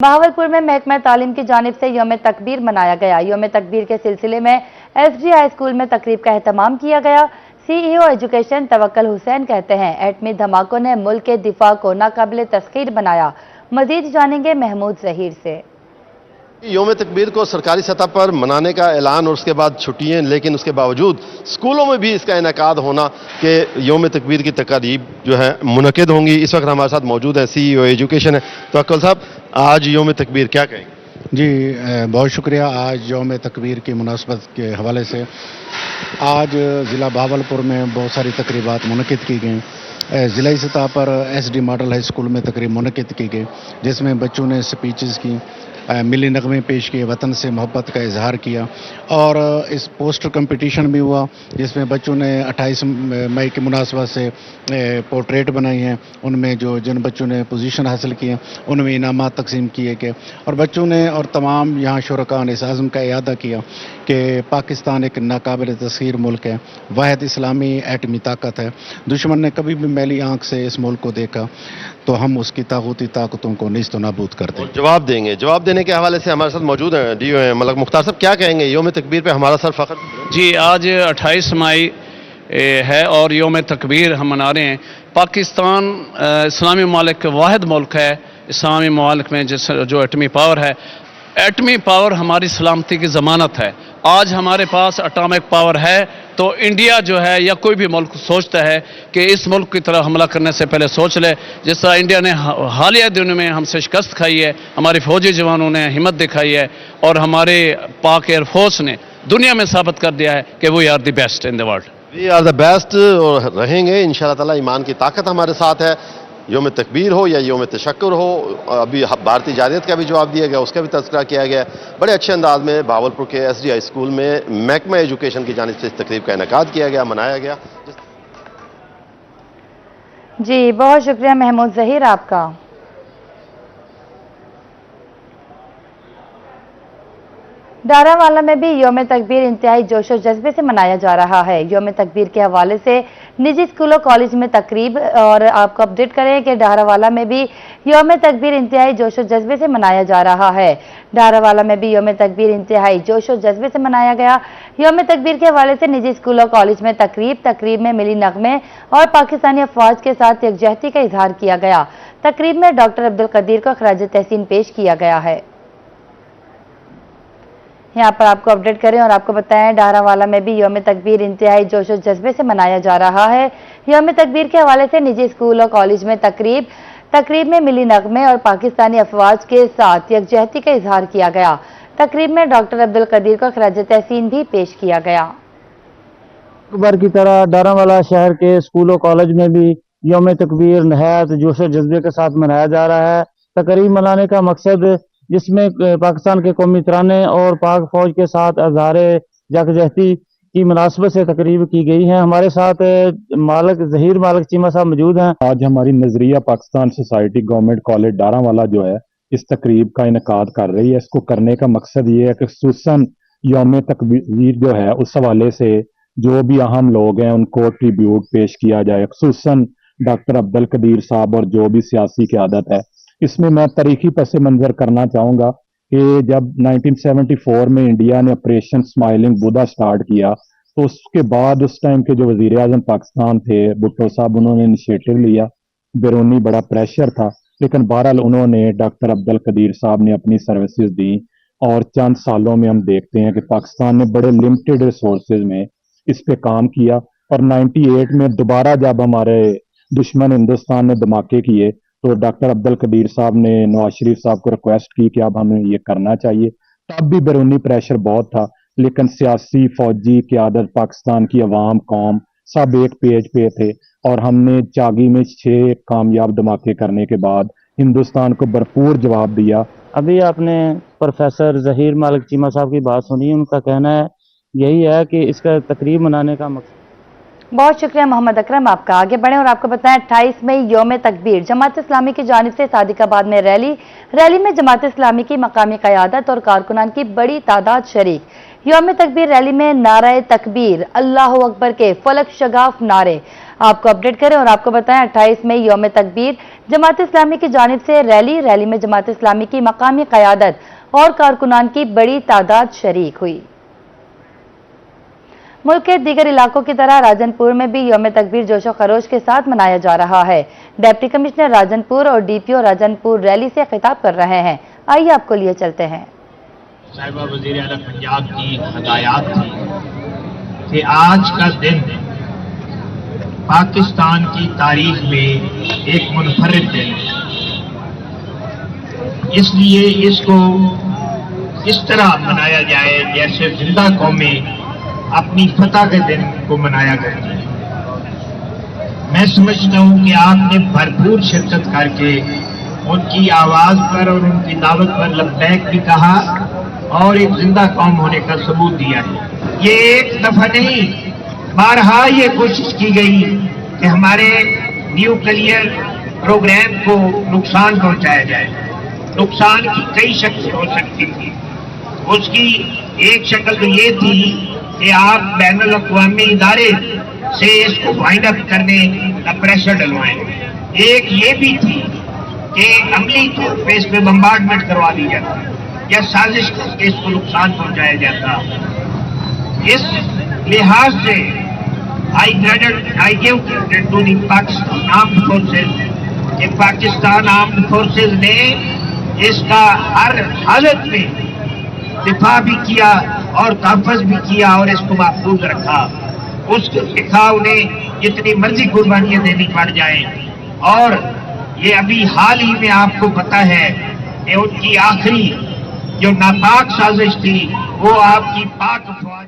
बहावलपुर में महकमा तालीम की जानिब से यौम तकबीर मनाया गया। यौम तकबीर के सिलसिले में एसडी हाई स्कूल में तकरीब का एहतमाम किया गया। सीईओ एजुकेशन तवक्कल हुसैन कहते हैं, एटमी धमाकों ने मुल्क के दिफा को नाकाबिल तस्खीर बनाया। मजीद जानेंगे महमूद जहीर से। यौम तकबीर को सरकारी सतह पर मनाने का ऐलान और उसके बाद छुट्टियां, लेकिन उसके बावजूद स्कूलों में भी इसका इनेकाद होना कि यौम तकबीर की तकारीब जो है मुनक़िद होंगी। इस वक्त हमारे साथ मौजूद है सीईओ एजुकेशन है। तो अक्ल साहब, आज यौम तकबीर क्या कहेंगे? जी बहुत शुक्रिया। आज यौम तकबीर की मुनासबत के हवाले से आज ज़िला बहावलपुर में बहुत सारी तकरीबात मुनक़िद की गई। ज़िलाई सतह पर एसडी मॉडल हाई स्कूल में तकरीब मुनक़िद की गई, जिसमें बच्चों ने स्पीचेस की, मिली नगमे पेश किए, वतन से मोहब्बत का इजहार किया और इस पोस्टर कंपटीशन भी हुआ, जिसमें बच्चों ने 28 मई की मुनासबत से पोर्ट्रेट बनाई हैं। उनमें जिन बच्चों ने पोजीशन हासिल किए उनमें इनामात तकसीम किए गए और बच्चों ने और तमाम यहाँ शुरका ने इस आज़म का इयादा किया कि पाकिस्तान एक नाकाबिल तस्खीर मुल्क है, वाहिद इस्लामी एटमी ताकत है। दुश्मन ने कभी भी मैली आंख से इस मुल्क को देखा तो हम उसकी ताकूती ताकतों को नीस्त नाबूद कर दें। जवाब देने के हवाले से हमारे साथ मौजूद हैं डीओ मलक मुख्तार साहब। क्या कहेंगे यौम तकबीर पे हमारा सर फख्र? जी, आज 28 मई है और यौम तकबीर हम मना रहे हैं। पाकिस्तान इस्लामी ममालिक वाहिद मुल्क है इस्लामी ममालिक में जो एटमी पावर है। एटमी पावर हमारी सलामती की ज़मानत है। आज हमारे पास एटॉमिक पावर है तो इंडिया जो है या कोई भी मुल्क सोचता है कि इस मुल्क की तरफ हमला करने से पहले सोच ले। जिस तरह इंडिया ने हालिया दिनों में हमसे शिकस्त खाई है, हमारी फौजी जवानों ने हिम्मत दिखाई है और हमारे पाक एयरफोर्स ने दुनिया में साबित कर दिया है कि we are the best in the world. We are the best और रहेंगे इंशाअल्लाह ताला। ईमान की ताकत हमारे साथ है। यौम तकबीर हो या यौम तशक्कुर हो, अभी भारतीय जारियत का भी जवाब दिया गया, उसका भी तज़किरा किया गया। बड़े अच्छे अंदाज में भावलपुर के एसडी हाई स्कूल में महकमा एजुकेशन की जानिब से इस तकरीब का इनेकाद किया गया, मनाया गया। जी बहुत शुक्रिया महमूद जहीर आपका। डारावाला में भी यौम तकबीर इंतहाई जोश और जज्बे से मनाया जा रहा है। यौम तकबीर के हवाले से निजी स्कूलों कॉलेज में तकरीब और आपको अपडेट करें कि डारावाला में भी यौम तकबीर इंतहाई जोश और जज्बे से मनाया जा रहा है। डारावाला में भी यौम तकबीर इंतहाई जोश और जज्बे से मनाया गया। यौम तकबीर के हवाले से निजी स्कूलों कॉलेज में तकरीब में मिली नगमे और पाकिस्तानी अफवाज के साथ यकजहती का इजहार किया गया। तकरीब में डॉक्टर अब्दुल कदीर को खराज तहसीन पेश किया गया है। यहाँ पर आपको अपडेट करें और आपको बताएं, डारावाला में भी यौम तकबीर इंतहाई जोश और जज्बे से मनाया जा रहा है। यौम तकबीर के हवाले से निजी स्कूल और कॉलेज में तकरीब में मिली नगमे और पाकिस्तानी अफवाज के साथ यकजहती का इजहार किया गया। तकरीब में डॉक्टर अब्दुल कदीर को खराज तहसीन भी पेश किया गया। बार की तरह डारावाला शहर के स्कूलों कॉलेज में भी यौम तकबीर नहायत जोश और जज्बे के साथ मनाया जा रहा है। तकरीब मनाने का मकसद, जिसमें पाकिस्तान के कौमी तराने और पाक फौज के साथ अज़हारे यकजहती की मुनासबत से तकरीब की गई है। हमारे साथ जहीर मालिक चीमा साहब मौजूद हैं। आज हमारी नजरिया पाकिस्तान सोसाइटी गवर्नमेंट कॉलेज डारावाला जो है इस तकरीब का इनकाद कर रही है। इसको करने का मकसद ये है कि खुसूसन यौम तकबीर जो है उस हवाले से जो भी अहम लोग हैं उनको ट्रिब्यूट पेश किया जाए, खुसूसन डॉक्टर अब्दुल कदीर साहब और जो भी सियासी क़यादत है। इसमें मैं तारीखी पस मंज़र करना चाहूँगा कि जब 1974 में इंडिया ने ऑपरेशन स्माइलिंग बुद्धा स्टार्ट किया तो उसके बाद उस टाइम के जो वज़ीर आज़म पाकिस्तान थे भुट्टो साहब, उन्होंने इनिशिएटिव लिया। बैरूनी बड़ा प्रेशर था, लेकिन बहरहाल उन्होंने डॉक्टर अब्दुल कदीर साहब ने अपनी सर्विसेज दी और चंद सालों में हम देखते हैं कि पाकिस्तान ने बड़े लिमिटेड रिसोर्सेज में इस पे काम किया। और 98 में दोबारा जब हमारे दुश्मन हिंदुस्तान ने धमाके किए तो डॉक्टर अब्दुल कदीर साहब ने नवाज शरीफ साहब को रिक्वेस्ट की कि अब हमें ये करना चाहिए। तब भी बैरूनी प्रेशर बहुत था, लेकिन सियासी फौजी क़यादत, पाकिस्तान की अवाम, कौम सब एक पेज पे थे और हमने चागी में 6 कामयाब धमाके करने के बाद हिंदुस्तान को भरपूर जवाब दिया। अभी आपने प्रोफेसर जहीर मालिक चीमा साहब की बात सुनी। उनका कहना है यही है कि इसका तकरीब मनाने का मकसद। बहुत शुक्रिया मोहम्मद अकरम आपका। आगे बढ़े और आपको बताएं, 28 मई यौम तकबीर जमात इस्लामी की जानिब से सादिकाबाद में रैली में जमात इस्लामी की मकामी क़यादत और कारकुनान की बड़ी तादाद शरीक। यौम तकबीर रैली में नारे तकबीर, अल्लाहु अकबर के फलक शगाफ नारे, आपको अपडेट करें और आपको बताएं 28 मई यौम तकबीर जमात इस्लामी की जानिब से रैली में जमात इस्लामी की मकामी क़यादत और कारकुनान की बड़ी तादाद शरीक हुई। मुल्क के दीगर इलाकों की तरह राजनपुर में भी यौम तकबीर जोशो खरोश के साथ मनाया जा रहा है। डिप्टी कमिश्नर राजनपुर और डीपीओ राजनपुर रैली से खिताब कर रहे हैं। आइए आपको लिए चलते हैं। साहिबा वज़ीर आला पंजाब की हदायत थी कि आज का दिन पाकिस्तान की तारीख में एक मुनफरिद दिन है, इसलिए इसको इस तरह मनाया जाए जैसे जिंदा कौमें अपनी फतह के दिन को मनाया करती है। मैं समझता हूं कि आपने भरपूर शिरकत करके उनकी आवाज पर और उनकी दावत पर लब्बैक भी कहा और एक जिंदा कौम होने का सबूत दिया है। ये एक दफा नहीं, बारहा ये कोशिश की गई कि हमारे न्यूक्लियर प्रोग्राम को नुकसान पहुंचाया जाए। नुकसान की कई शक्ल हो सकती थी। उसकी एक शक्ल तो ये थी कि आप बैनुल अक़वामी इदारे से इसको वाइंड अप करने का प्रेशर डलवाएं। एक ये भी थी कि अमली तौर पर इस पे बम्बार्डमेंट करवा दी जाती या साजिश करके इसको नुकसान पहुंचाया जाता। इस लिहाज से I give credit to the Pakistan armed forces कि पाकिस्तान आर्म्ड फोर्सेज ने इसका हर हालत में दिफा भी किया और तहफ़्फ़ुज़ भी किया और इसको महफूज रखा। उसके लिखा उन्हें जितनी मर्जी कुर्बानियां देनी पड़ जाएं। और ये अभी हाल ही में आपको पता है कि उनकी आखिरी जो नापाक साजिश थी वो आपकी पाक फौज।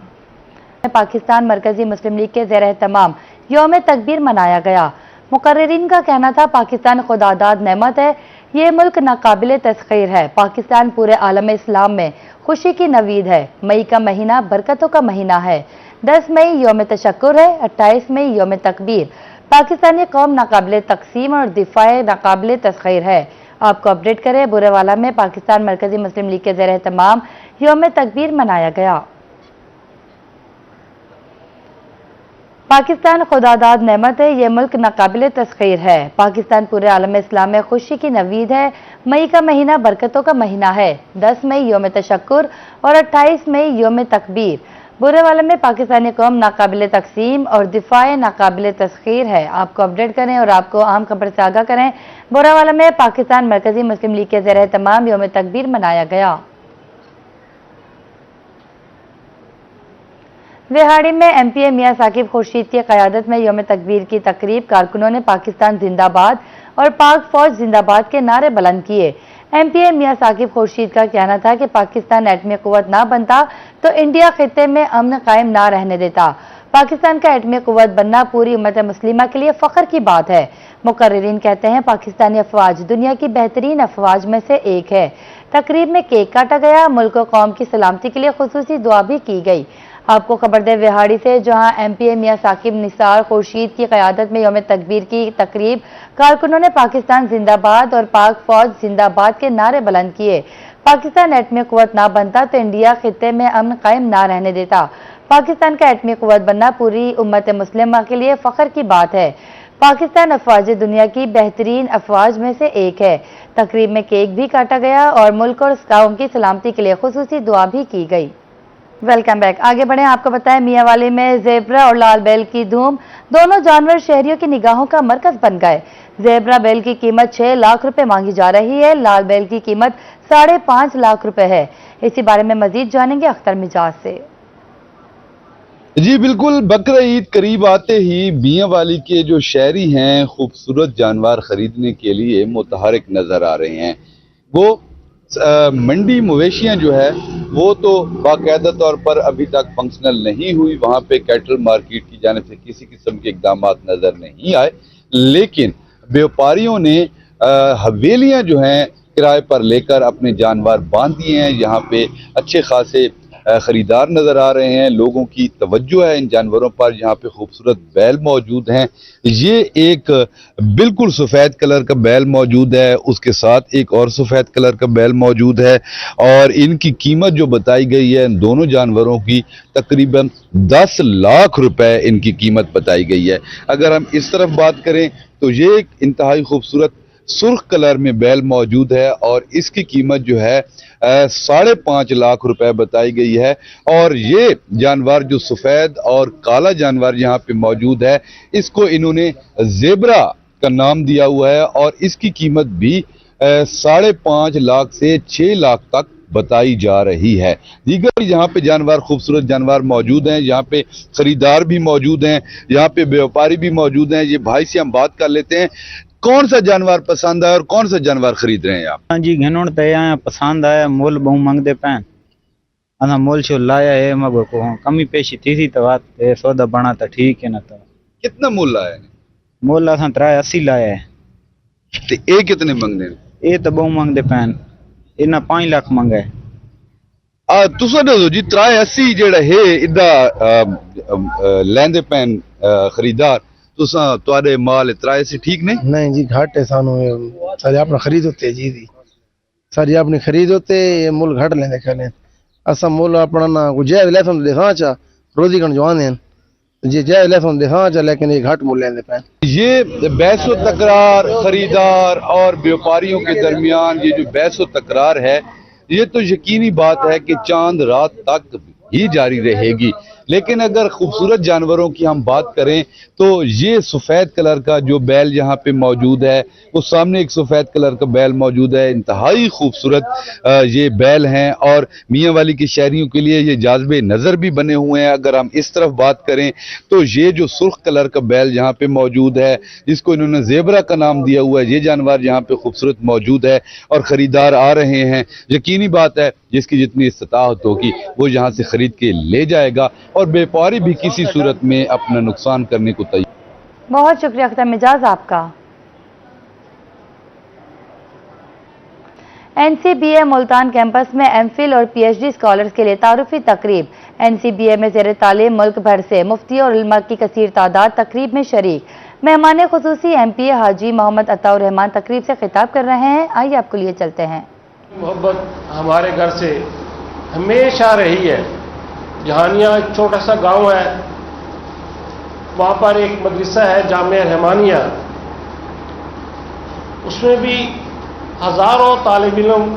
पाकिस्तान मरकजी मुस्लिम लीग के ज़ेर एहतमाम यौम तकबीर मनाया गया। मुकर्रिरीन का कहना था पाकिस्तान खुदादाद नेमत है, ये मुल्क नाकाबिल तस्खीर है। पाकिस्तान पूरे आलम इस्लाम में खुशी की नवीद है। मई का महीना बरकतों का महीना है। 10 मई यौम तशक्कुर है। 28 मई यौम तकबीर। पाकिस्तानी कौम नाकाबिल तकसीम और दिफाए नाकाबिल तस्खीर है। आपको अपडेट करें, बुरेवाला में पाकिस्तान मरकजी मुस्लिम लीग के ज़ेर एहतमाम यौम तकबीर मनाया गया। पाकिस्तान खुदादाद नेमत है, ये मुल्क नाकाबिल तस्खीर है। पाकिस्तान पूरे आलम इस्लाम में खुशी की नवीद है। मई का महीना बरकतों का महीना है। 10 मई यौम तशक्कुर और 28 मई यौम तकबीर। बुरेवाला में पाकिस्तानी कौम नाकाबिल तकसीम और दिफाए नाकाबिल तस्खीर है। आपको अपडेट करें और आपको अहम खबर से आगाह करें। बुरेवाला में पाकिस्तान मरकजी मुस्लिम लीग के ज़ेर एहतमाम यौम तकबीर मनाया गया। विहाड़ी में एमपीए मियां साकिब खुर्शीद की क़यादत में यौम तकबीर की तकरीब। कारकुनों ने पाकिस्तान जिंदाबाद और पाक फौज जिंदाबाद के नारे बुलंद किए। एमपीए मियां साकिब खुर्शीद का कहना था कि पाकिस्तान एटमी कुव्वत ना बनता तो इंडिया खित्ते में अमन कायम ना रहने देता। पाकिस्तान का एटमी कुव्वत बनना पूरी उम्मत मुस्लिमा के लिए फ़ख्र की बात है। मुकर्रिरीन कहते हैं पाकिस्तानी अफवाज दुनिया की बेहतरीन अफवाज में से एक है। तकरीब में केक काटा गया। मुल्क और कौम की सलामती के लिए खुसूसी दुआ भी की गई। आपको खबर दे विहाड़ी से, जहां एमपीए मियां साकिब निसार खुर्शीद की क़यादत में यौम तकबीर की तकरीब। कारकुनों ने पाकिस्तान जिंदाबाद और पाक फौज जिंदाबाद के नारे बुलंद किए। पाकिस्तान एटमी कुव्वत ना बनता तो इंडिया खित्ते में अमन कायम ना रहने देता। पाकिस्तान का एटमी कुव्वत बनना पूरी उम्मत मुस्लिमा के लिए फ़ख्र की बात है। पाकिस्तान अफवाज दुनिया की बेहतरीन अफवाज में से एक है। तकरीब में केक भी काटा गया और मुल्क और कौम की सलामती के लिए खुसूसी दुआ भी की गई। Welcome back. आगे बढ़े, आपको बताएं मियांवाली में ज़ेब्रा और लाल बैल की धूम। दोनों जानवर शहरियों की निगाहों का मरकज बन गए। ज़ेब्रा बैल की कीमत 6 लाख रुपए मांगी जा रही है। लाल बैल की कीमत 5.5 लाख रुपए है। इसी बारे में मजीद जानेंगे अख्तर मिजाज से। जी बिल्कुल, बकरा ईद करीब आते ही मियांवाली के जो शहरी हैं खूबसूरत जानवर खरीदने के लिए मुतहरिक नजर आ रहे हैं। वो मंडी मवेशियां जो है वो तो बाकायदा तौर पर अभी तक फंक्शनल नहीं हुई। वहां पे कैटल मार्केट की जानिब से किसी किस्म के इकदाम नजर नहीं आए, लेकिन व्यापारियों ने हवेलियां जो हैं किराए पर लेकर अपने जानवर बांध दिए हैं। यहाँ पे अच्छे खासे خریدار نظر آ رہے ہیں، لوگوں کی توجہ ہے ان جانوروں پر. یہاں پہ خوبصورت بیل موجود ہیں. یہ ایک بالکل سفید کلر کا بیل موجود ہے، اس کے ساتھ ایک اور سفید کلر کا بیل موجود ہے، اور ان کی قیمت جو بتائی گئی ہے ان دونوں جانوروں کی تقریباً 10 لاکھ روپے ان کی قیمت بتائی گئی ہے. اگر ہم اس طرف بات کریں تو یہ ایک انتہائی خوبصورت سرخ کلر میں بیل موجود ہے، اور اس کی قیمت جو ہے 5.5 لاکھ روپے بتائی گئی ہے. اور یہ جانور جو سفید اور کالا جانور یہاں پہ موجود ہے، اس کو انہوں نے زیبرا کا نام دیا ہوا ہے، اور اس کی قیمت بھی 5.5 لاکھ سے 6 لاکھ تک بتائی جا رہی ہے. دیگر یہاں پہ جانور، خوبصورت جانور موجود ہیں. یہاں پہ خریدار بھی موجود ہیں، یہاں پہ بیوپاری بھی موجود ہیں. یہ بھائی سے ہم بات کر لیتے ہیں، کون سا جانور پسند ہے اور کون سا جانور خرید رہے ہیں آپ؟ ہاں جی، گھنوڑ تے آیا پسند آیا، مول بہو منگ دے پین انا مول شو لایا ہے مگو کو کمی پیشی تھی تو بات سودا بنا تا ٹھیک ہے نا. تو کتنا مول آیا ہے؟ مول اساں 83 لایا ہے. تے اے کتنے منگنے ہیں؟ اے تو بہو منگ دے پین انہاں 5 لاکھ منگا ہے. تساں دسو جی 83 جڑا ہے ادا لیندے پین خریدار، تساں تواڈے مال 83 ٹھیک نے؟ نہیں جی، گھٹ ہے سانو سارے اپنا خرید ہوتے جی ساری اپنی خرید ہوتے مول گھٹ لیندے کھلے اسا مول اپنا نہ جائز لیسن دکھا چا روزی کن جوان ہیں جی جائز لیسن دکھا چا، لیکن یہ گھٹ مول لیندے پین. یہ بحث و تکرار خریدار اور بیوپاریوں کے درمیان یہ جو بحث و تکرار ہے، یہ تو یقینی بات ہے کہ چاند رات تک ہی جاری رہے گی. لیکن اگر خوبصورت جانوروں کی ہم بات کریں تو یہ سفید کلر کا جو بیل یہاں پہ موجود ہے، وہ سامنے ایک سفید کلر کا بیل موجود ہے. انتہائی خوبصورت یہ بیل ہیں، اور میاں والی کے شہریوں کے لیے یہ جاذب نظر بھی بنے ہوئے ہیں. اگر ہم اس طرف بات کریں تو یہ جو سرخ کلر کا بیل یہاں پہ موجود ہے، جس کو انہوں نے زیبرا کا نام دیا ہوا ہے، یہ جانور یہاں پہ خوبصورت موجود ہے اور خریدار آ رہے ہیں. یقینی بات ہے جس کی جتنی استطاعت ہوگی وہ یہاں سے خرید کے لے جائے گا، اور بیوپاری بھی کسی صورت میں اپنا نقصان کرنے کو تیار. بہت شکریہ اختر مجاز آپ کا. این سی بی اے ملتان کیمپس میں ایم فل اور پی ایچ ڈی اسکالرز کے لیے تعارفی تقریب. این سی بی اے میں زیر تعلیم ملک بھر سے مفتی اور علماء کی کثیر تعداد تقریب میں شریک. مہمان خصوصی ایم پی اے حاجی محمد عطا الرحمان تقریب سے خطاب کر رہے ہیں. آئیے آپ کو لیے چلتے ہیں. محبت ہمارے گھر سے ہمیشہ رہی ہے. جہانیہ ایک چھوٹا سا گاؤں ہے، وہاں پر ایک مدرسہ ہے جامعہ رحمانیہ، اس میں بھی ہزاروں طالب علم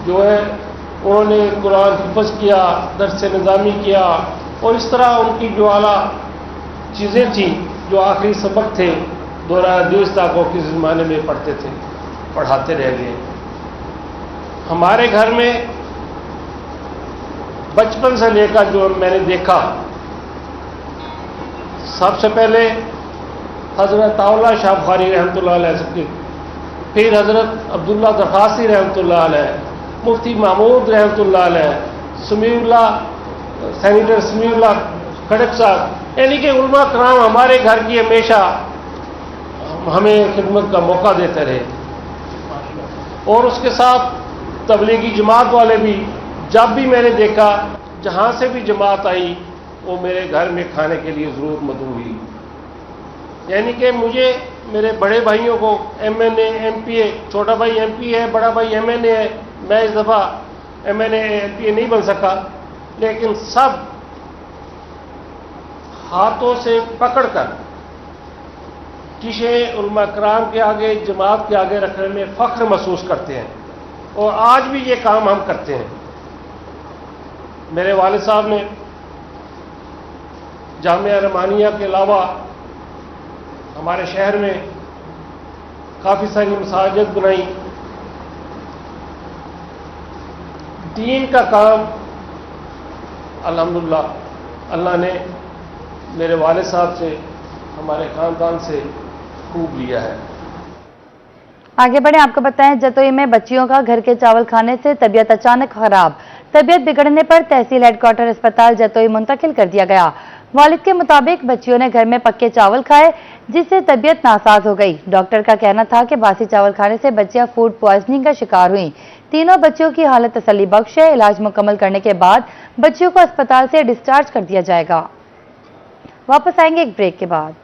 جو ہے انہوں نے قرآن حفظ کیا، درس نظامی کیا، اور اس طرح ان کی جو اعلیٰ چیزیں تھیں جو آخری سبق تھے دورہ حدیث تاکوں کے زمانے میں پڑھتے تھے، پڑھاتے رہ گئے. ہمارے گھر میں بچپن سے لے کر جو میں نے دیکھا، سب سے پہلے حضرت اللہ شاہ بخاری رحمۃ اللہ علیہ سے، پھر حضرت عبداللہ درخواسی رحمۃ اللہ علیہ، مفتی محمود رحمۃ اللہ علیہ، سمیع اللہ سینیٹر سمیع اللہ کھڑک صاحب، یعنی کہ علماء کرام ہمارے گھر کی ہمیشہ ہمیں خدمت کا موقع دیتے رہے. اور اس کے ساتھ تبلیغی جماعت والے بھی، جب بھی میں نے دیکھا جہاں سے بھی جماعت آئی وہ میرے گھر میں کھانے کے لیے ضرور مدعو ہوئی. یعنی کہ مجھے میرے بڑے بھائیوں کو M N A M P A, چھوٹا بھائی ایم پی ہے، بڑا بھائی ایم این اے ہے، میں اس دفعہ M N A M P A نہیں بن سکا، لیکن سب ہاتھوں سے پکڑ کر کسی علماء کرام کے آگے، جماعت کے آگے رکھنے میں فخر محسوس کرتے ہیں، اور آج بھی یہ کام ہم کرتے ہیں. میرے والد صاحب نے جامعہ رحمانیہ کے علاوہ ہمارے شہر میں کافی ساری مساجد بنائی. دین کا کام الحمدللہ اللہ نے میرے والد صاحب سے، ہمارے خاندان سے خوب لیا ہے. आगे बढ़े, आपको बताएं जतोई में बच्चियों का घर के चावल खाने से तबीयत अचानक खराब। तबीयत बिगड़ने पर तहसील हेडक्वार्टर अस्पताल जतोई मुंतकिल कर दिया गया। वालिद के मुताबिक बच्चियों ने घर में पक्के चावल खाए जिससे तबीयत नासाज हो गई। डॉक्टर का कहना था कि बासी चावल खाने से बच्चियां फूड पॉइजनिंग का शिकार हुई। तीनों बच्चियों की हालत तसल्ली बख्श है। इलाज मुकम्मल करने के बाद बच्चियों को अस्पताल से डिस्चार्ज कर दिया जाएगा। वापस आएंगे एक ब्रेक के बाद।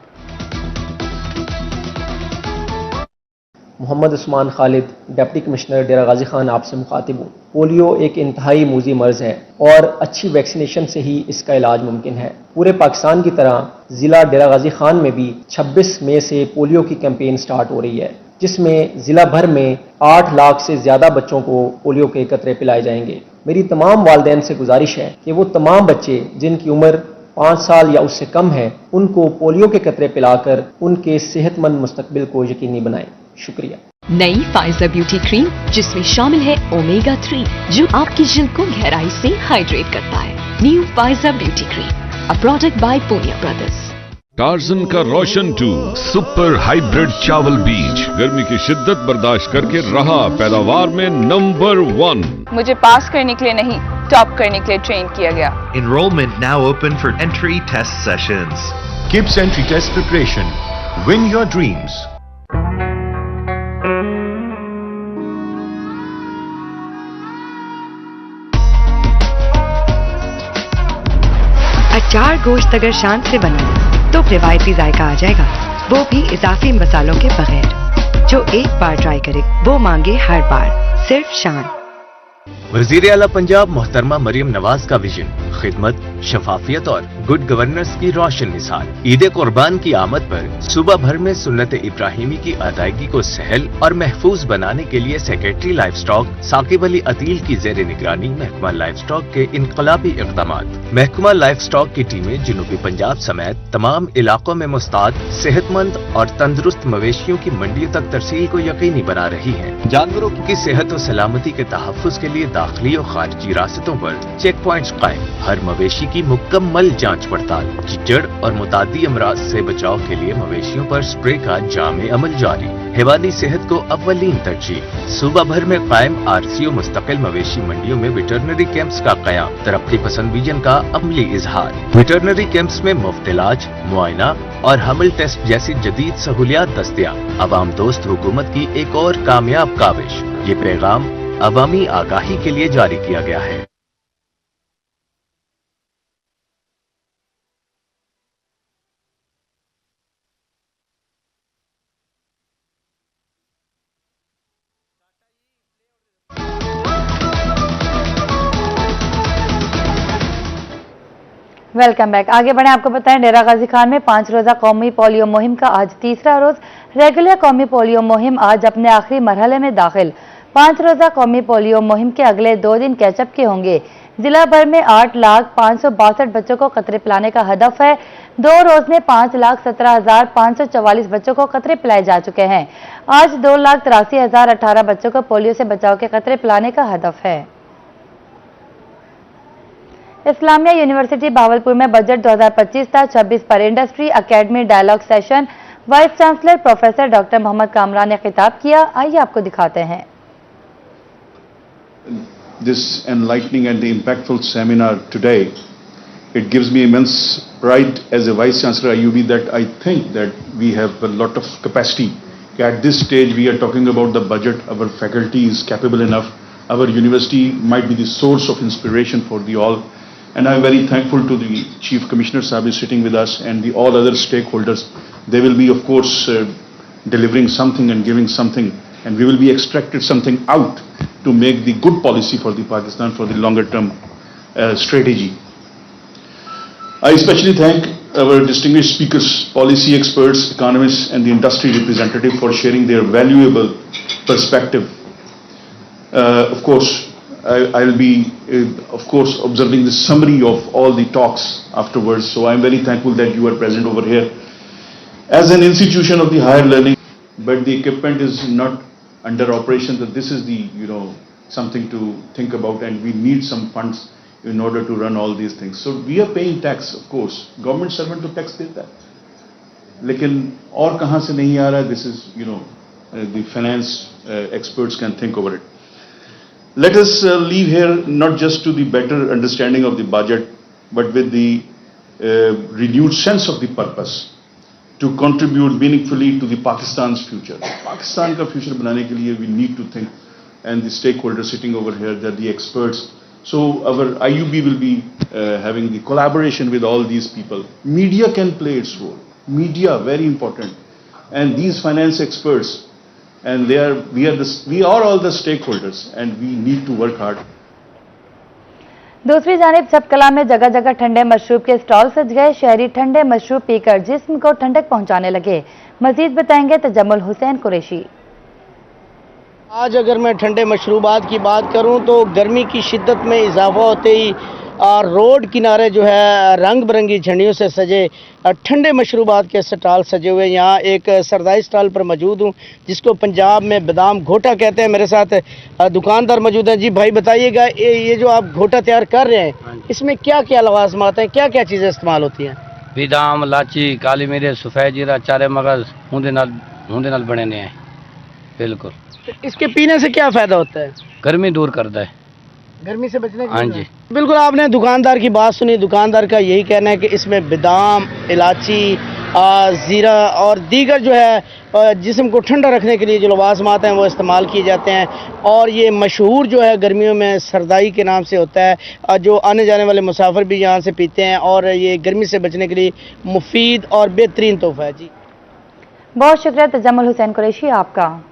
मोहम्मद उस्मान खालिद, डिप्टी कमिश्नर डेरा गाजी खान आपसे मुखातिब हूँ। पोलियो एक इंतहाई मूजी मर्ज है और अच्छी वैक्सीनेशन से ही इसका इलाज मुमकिन है। पूरे पाकिस्तान की तरह ज़िला डेरा गाजी खान में भी 26 मई से पोलियो की कैंपेन स्टार्ट हो रही है, जिसमें ज़िला भर में 8 लाख से ज़्यादा बच्चों को पोलियो के कतरे पिलाए जाएंगे। मेरी तमाम वालिदैन से गुजारिश है कि वो तमाम बच्चे जिनकी उम्र 5 साल या उससे कम है, उनको पोलियो के कतरे पिलाकर उनके सेहतमंद मुस्तकबिल को यकीनी बनाएं। शुक्रिया। नई फाइजर ब्यूटी क्रीम जिसमें शामिल है ओमेगा 3 जो आपकी जल्द को गहराई से हाइड्रेट करता है। New Pfizer beauty cream, a product by Punia brothers. Tarzan का रोशन 2 सुपर हाइब्रिड चावल बीज गर्मी की शिद्दत बर्दाश्त करके रहा पैदावार में नंबर 1। मुझे पास करने के लिए नहीं, टॉप करने के लिए ट्रेन किया गया। Enrollment now open for entry test sessions. KIPS entry test preparation. Win your dreams. अचार गोश्त अगर शान से बना तो रिवायती जायका आ जाएगा, वो भी इजाफी मसालों के बगैर। जो एक बार ट्राई करे वो मांगे हर बार, सिर्फ शान। वज़ीर आला पंजाब मोहतरमा मरियम नवाज का विजन, खिदमत, शफाफियत और गुड गवर्नेंस की रोशन मिसाल। ईद कुर्बान की आमद पर सूबा भर में सुन्नत इब्राहिमी की अदायगी को सहल और महफूज बनाने के लिए secretary livestock Saqib Ali Ateel की जेर निगरानी महकमा लाइफ स्टॉक के इनकलाबी इक़दामात। महकमा लाइफ स्टॉक की टीमें जनूबी पंजाब समेत तमाम इलाकों में मुस्ताद, सेहतमंद और तंदुरुस्त मवेशियों की मंडियों तक तरसील को यकीनी बना रही है। जानवरों की सेहत और सलामती के तहफ़्फ़ुज़ के लिए दाखिली और खारजी रास्तों पर चेक पॉइंट्स कायम। हर मवेशी की मुकम्मल जांच पड़ताल। चिचड़ और मुतादी अमराज से बचाव के लिए मवेशियों पर स्प्रे का जामे अमल जारी। हैवानी सेहत को अव्वलीन तरजीह। सूबा भर में कायम RCO मुस्तकिल मवेशी मंडियों में वेटरनरी कैंप्स का कयाम। तरक्की पसंद विजन का अमली इजहार। वेटरनरी कैंप्स में मुफ्त इलाज, मुआयना और हमल टेस्ट जैसी जदीद सहूलियात दस्तयाब। अवाम दोस्त हुकूमत की एक और कामयाब काविश। ये पैगाम अवामी आगाही के लिए जारी किया गया है। Welcome back. आगे बढ़े, आपको बताएं डेरा गाजी खान में 5 रोजा कौमी पोलियो मुहिम का आज तीसरा रोज। रेगुलर कौमी पोलियो मुहिम आज अपने आखिरी मरहले में दाखिल। 5 रोजा कौमी पोलियो मुहिम के अगले 2 दिन कैचअप के होंगे। जिला भर में 8,562 बच्चों को कतरे पिलाने का हदफ है। 2 रोज में 5,17,544 बच्चों को कतरे पिलाए जा चुके हैं। आज 2,83,018 बच्चों को पोलियो से बचाव के कतरे पिलाने का हदफ है। इस्लामिया यूनिवर्सिटी भावलपुर में बजट 2025-26 पर industry academy dialogue session vice chancellor professor doctor Muhammad Kamran ने खिताब किया। आइए आपको दिखाते हैं। This enlightening and the impactful seminar today, it gives me immense pride as a Vice Chancellor IUB that I think that we have a lot of capacity. At this stage we are talking about the budget, our faculty is capable enough, our university might be the source of inspiration for the all, and I am very thankful to the Chief Commissioner Sahib is sitting with us and the all other stakeholders. They will be of course delivering something and giving something, and we will be extracted something out to make the good policy for the Pakistan for the longer term strategy. I especially thank our distinguished speakers, policy experts, economists and the industry representative for sharing their valuable perspective. Of course, I'll be of course observing the summary of all the talks afterwards, so I'm very thankful that you are present over here. As an institution of the higher learning, but the equipment is not under operation, that this is the something to think about, and we need some funds in order to run all these things. So we are paying tax, of course, government servant to tax देता है, लेकिन और कहाँ से नहीं आ रहा है, this is the finance experts can think over it. Let us leave here not just to the better understanding of the budget, but with the renewed sense of the purpose to contribute meaningfully to the Pakistan's future. Pakistan ka future banane ke liye we need to think, and the stakeholders sitting over here, they're the experts. So our IUB will be having the collaboration with all these people. Media can play its role. Media, very important. And these finance experts, and we are all the stakeholders, and we need to work hard. दूसरी जानिब सबकला में जगह जगह ठंडे मशरूब के stall सज गए। शहरी ठंडे मशरूब पीकर जिस्म को ठंडक पहुंचाने लगे। मजीद बताएंगे तजम्मुल हुसैन कुरैशी। आज अगर मैं ठंडे मशरूबात की बात करूं तो गर्मी की शिद्दत में इजाफा होते ही रोड किनारे जो है रंग बिरंगी झंडियों से सजे ठंडे मशरूबात के स्टॉल सजे हुए। यहाँ एक सरदाई स्टॉल पर मौजूद हूँ जिसको पंजाब में बादाम घोटा कहते हैं। मेरे साथ दुकानदार मौजूद हैं। जी भाई बताइएगा, ये जो आप घोटा तैयार कर रहे हैं इसमें क्या क्या लवाजमात हैं, क्या क्या चीज़ें इस्तेमाल होती हैं? बादाम, इलाची, काली मिर्च, सफ़ेद जीरा, चारे मगज हुंदे नाल बने ने हैं। बिल्कुल। इसके पीने से क्या फ़ायदा होता है? गर्मी दूर करता है, गर्मी से बचने के हाँ लिए। जी बिल्कुल, आपने दुकानदार की बात सुनी। दुकानदार का यही कहना है कि इसमें बादाम, इलाची, ज़ीरा और दीगर जो है जिस्म को ठंडा रखने के लिए जो लवाजमात हैं वो इस्तेमाल किए जाते हैं। और ये मशहूर जो है गर्मियों में सरदाई के नाम से होता है, जो आने जाने वाले मुसाफिर भी यहाँ से पीते हैं और ये गर्मी से बचने के लिए मुफीद और बेहतरीन तोहफा है। जी बहुत शुक्रिया तजम्मुल हुसैन कुरैशी आपका।